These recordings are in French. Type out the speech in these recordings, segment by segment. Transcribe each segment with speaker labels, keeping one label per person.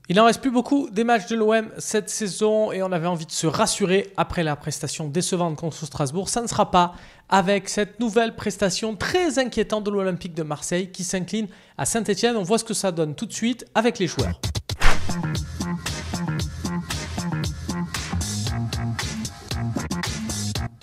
Speaker 1: Il n'en reste plus beaucoup des matchs de l'OM cette saison et on avait envie de se rassurer après la prestation décevante contre Strasbourg. Ça ne sera pas avec cette nouvelle prestation très inquiétante de l'Olympique de Marseille qui s'incline à Saint-Etienne. On voit ce que ça donne tout de suite avec les joueurs.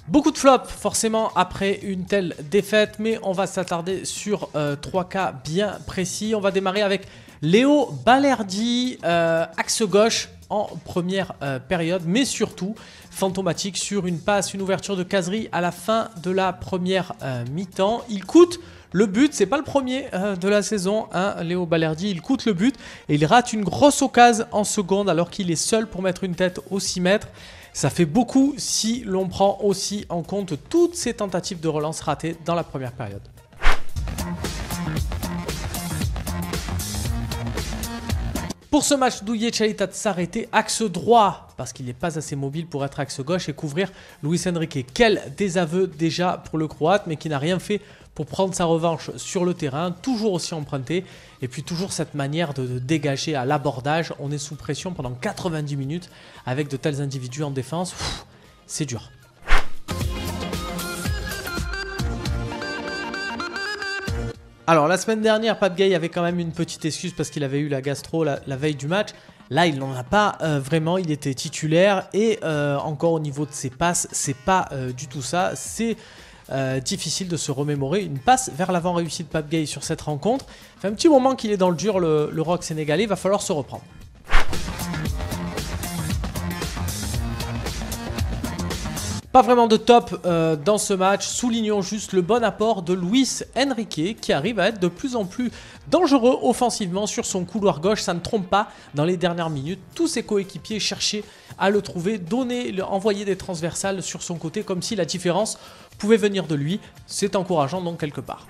Speaker 1: Beaucoup de flops forcément après une telle défaite, mais on va s'attarder sur 3 cas bien précis. On va démarrer avec Léo Balerdi, axe gauche en première période, mais surtout fantomatique sur une passe, une ouverture de caserie à la fin de la première mi-temps. Il coûte le but, c'est pas le premier de la saison, hein, Léo Balerdi, il coûte le but et il rate une grosse occasion en seconde alors qu'il est seul pour mettre une tête au 6 mètres. Ça fait beaucoup si l'on prend aussi en compte toutes ces tentatives de relance ratées dans la première période. Pour ce match, Douye Chalita s'arrêter axe droit parce qu'il n'est pas assez mobile pour être axe gauche et couvrir Luis Enrique. Quel désaveu déjà pour le Croate, mais qui n'a rien fait pour prendre sa revanche sur le terrain, toujours aussi emprunté. Et puis toujours cette manière de dégager à l'abordage. On est sous pression pendant 90 minutes avec de tels individus en défense. C'est dur. Alors la semaine dernière, Pape Gueye avait quand même une petite excuse parce qu'il avait eu la gastro la veille du match. Là, il n'en a pas vraiment, il était titulaire et encore au niveau de ses passes, c'est pas du tout ça. C'est difficile de se remémorer une passe vers l'avant réussie de Pape Gueye sur cette rencontre. Ça fait un petit moment qu'il est dans le dur, le rock sénégalais, il va falloir se reprendre. Pas vraiment de top dans ce match, soulignons juste le bon apport de Luis Enrique qui arrive à être de plus en plus dangereux offensivement sur son couloir gauche, ça ne trompe pas dans les dernières minutes. Tous ses coéquipiers cherchaient à le trouver, envoyer des transversales sur son côté comme si la différence pouvait venir de lui. C'est encourageant donc quelque part.